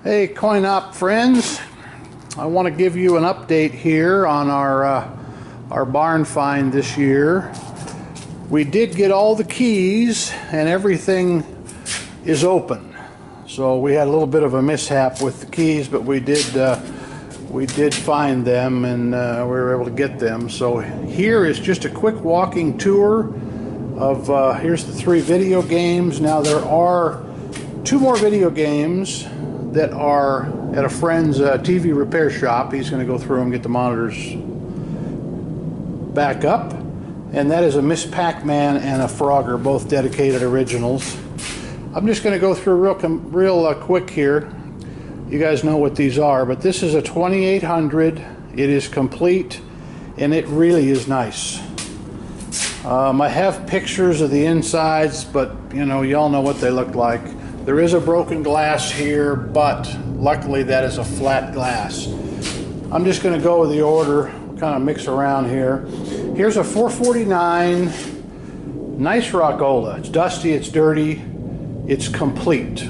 Hey, coin op friends, I want to give you an update here on our barn find this year. We did get all the keys and everything is open. So we had a little bit of a mishap with the keys, but we did find them, and we were able to get them. So here is just a quick walking tour of here's the 3 video games. Now there are 2 more video games that are at a friend's TV repair shop. He's going to go through and get the monitors back up, and that is a Miss Pac-Man and a Frogger, both dedicated originals. I'm just going to go through real quick here. You guys know what these are, but this is a 2800. It is complete, and it really is nice. I have pictures of the insides, but you know, y'all know what they look like. There is a broken glass here, but luckily that is a flat glass. I'm just going to go with the order, kind of mix around here. Here's a 449, nice Rock-Ola. It's dusty, it's dirty, it's complete.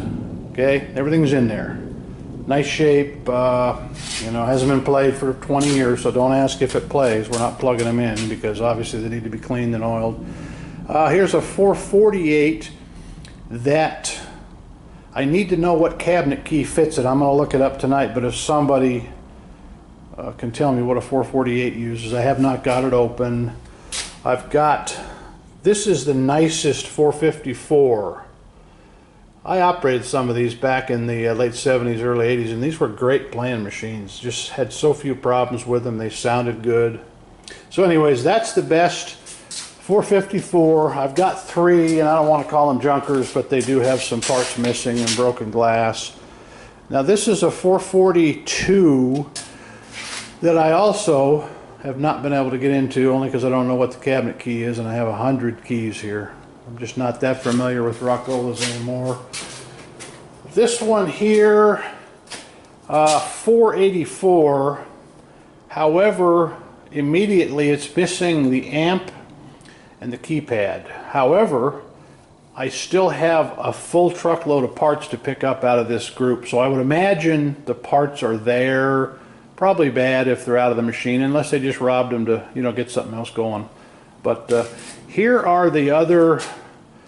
Okay, everything's in there. Nice shape, you know, hasn't been played for 20 years, so don't ask if it plays. We're not plugging them in because obviously they need to be cleaned and oiled. Here's a 448 that I need to know what cabinet key fits it. I'm going to look it up tonight, but if somebody can tell me what a 448 uses. I have not got it open. I've got, this is the nicest 454. I operated some of these back in the late 70s, early 80s, and these were great playing machines. Just had so few problems with them. They sounded good. So anyways, that's the best 454. I've got 3, and I don't want to call them junkers, but they do have some parts missing and broken glass. Now this is a 442 that I also have not been able to get into, only because I don't know what the cabinet key is, and I have 100 keys here. I'm just not that familiar with Rock-Olas anymore. This one here, 484. However, immediately it's missing the amp and the keypad. However, I still have a full truckload of parts to pick up out of this group, so I would imagine the parts are there. Probably bad if they're out of the machine, unless they just robbed them to, you know, get something else going. But here are the other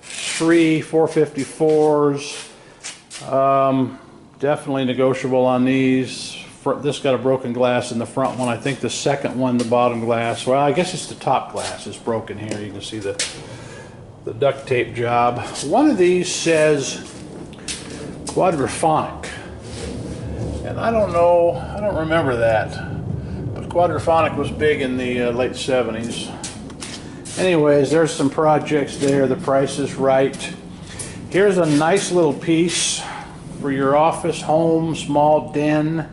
3 454s. Definitely negotiable on these. This got a broken glass in the front one. I think the second one, the bottom glass, well, I guess it's the top glass is broken here. You can see the duct tape job. One of these says quadraphonic, and I don't know, I don't remember that, but quadraphonic was big in the late 70s. Anyways, there's some projects there. The price is right. Here's a nice little piece for your office, home, small den.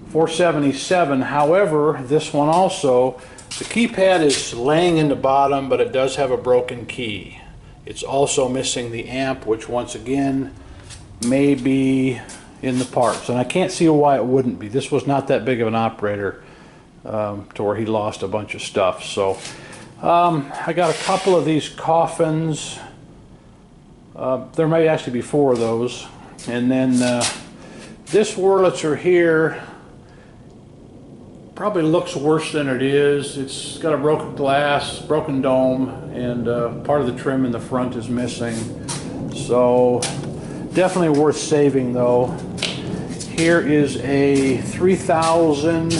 477. However, this one also, the keypad is laying in the bottom, but it does have a broken key. It's also missing the amp, which once again may be in the parts, and I can't see why it wouldn't be. This was not that big of an operator to where he lost a bunch of stuff. So I got a couple of these coffins. There may actually be 4 of those, and then this Wurlitzer here probably looks worse than it is. It's got a broken glass, broken dome, and part of the trim in the front is missing. So definitely worth saving though. Here is a 3000,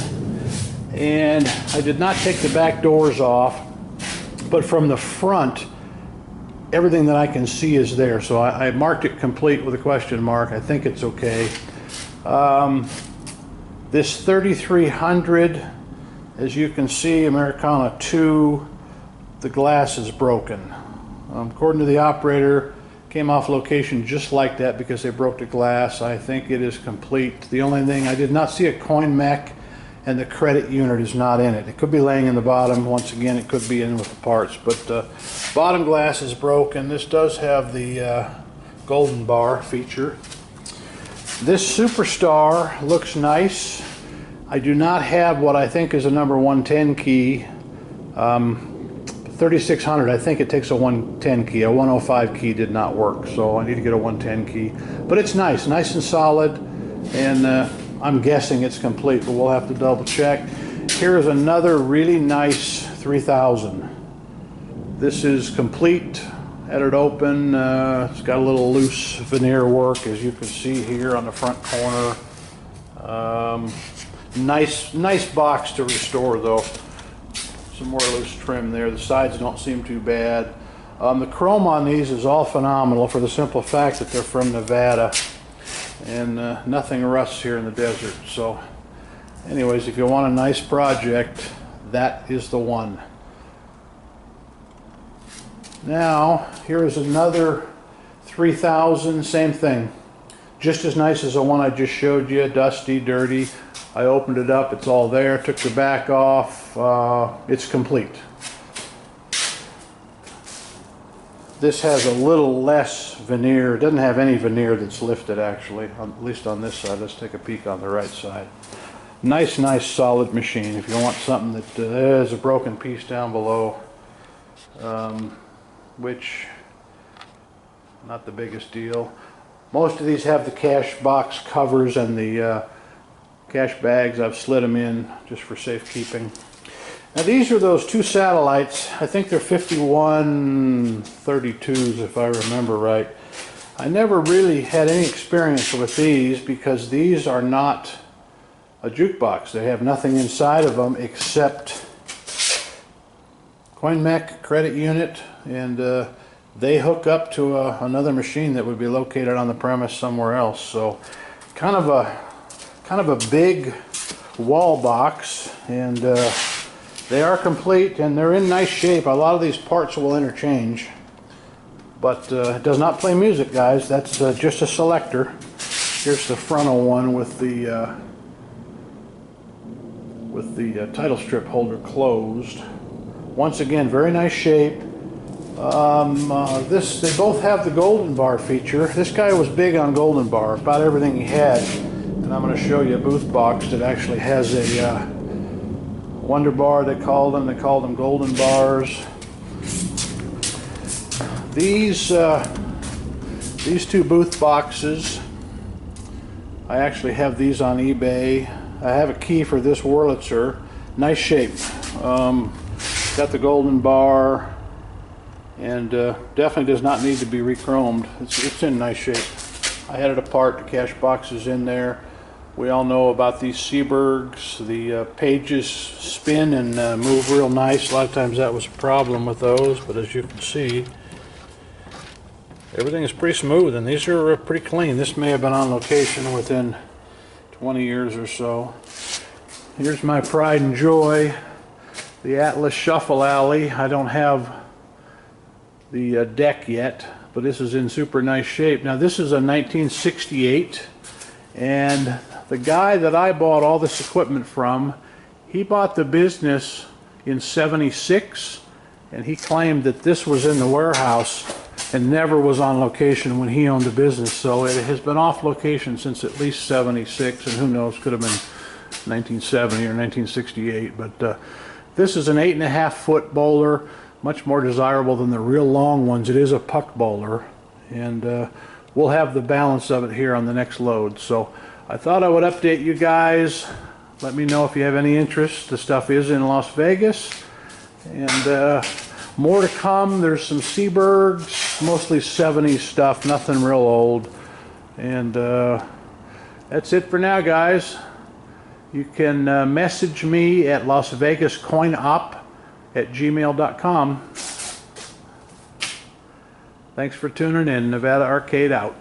and I did not take the back doors off, but from the front everything that I can see is there. So I marked it complete with a question mark. I think it's okay. This 3300, as you can see, Americana 2, the glass is broken. According to the operator, came off location just like that because they broke the glass. I think it is complete. The only thing, I did not see a coin mech, and the credit unit is not in it. It could be laying in the bottom. Once again, it could be in with the parts, but bottom glass is broken. This does have the golden bar feature. This Superstar looks nice. I do not have what I think is a number 110 key. 3600, I think it takes a 110 key. A 105 key did not work, so I need to get a 110 key. But it's nice and solid. and I'm guessing it's complete, but we'll have to double check. Here's another really nice 3000. This is complete. Had it open. It's got a little loose veneer work, as you can see here on the front corner. Nice box to restore though. Some more loose trim there. The sides don't seem too bad. The chrome on these is all phenomenal for the simple fact that they're from Nevada, and nothing rusts here in the desert. So anyways, if you want a nice project, that is the one. Now here is another 3000, same thing, just as nice as the one I just showed you. Dusty, dirty. I opened it up, it's all there, took the back off, it's complete. This has a little less veneer. It doesn't have any veneer that's lifted actually, at least on this side. Let's take a peek on the right side. Nice solid machine. If you want something that there's a broken piece down below, which not the biggest deal. Most of these have the cash box covers and the cash bags. I've slid them in just for safekeeping. Now these are those two satellites. I think they're 5132s if I remember right. I never really had any experience with these because these are not a jukebox. They have nothing inside of them except CoinMech credit unit, and they hook up to another machine that would be located on the premise somewhere else. So kind of a big wall box, and they are complete and they're in nice shape. A lot of these parts will interchange, but it does not play music, guys. That's just a selector. Here's the frontal one with the title strip holder closed. Once again, very nice shape. They both have the golden bar feature. This guy was big on golden bar, about everything he had. And I'm going to show you a booth box that actually has a Wonder Bar, they called them golden bars. These two booth boxes, I actually have these on eBay. I have a key for this Wurlitzer. Nice shape. Got the golden bar, and definitely does not need to be re-chromed. It's in nice shape. I had it apart, the cash box is in there. We all know about these Seeburgs. The pages spin and move real nice. A lot of times that was a problem with those, but as you can see, everything is pretty smooth, and these are pretty clean. This may have been on location within 20 years or so. Here's my pride and joy, the Atlas Shuffle Alley. I don't have the deck yet, but this is in super nice shape. Now this is a 1968, and the guy that I bought all this equipment from, he bought the business in '76, and he claimed that this was in the warehouse and never was on location when he owned the business. So it has been off location since at least '76, and who knows, could have been 1970 or 1968. But this is an 8.5 foot bowler, much more desirable than the real long ones. It is a puck bowler, and we'll have the balance of it here on the next load. So I thought I would update you guys. Let me know if you have any interest. The stuff is in Las Vegas, and more to come. There's some Seeburgs, mostly 70s stuff, nothing real old. And that's it for now, guys. You can message me at lasvegascoinop@gmail.com. Thanks for tuning in. Nevada Arcade out.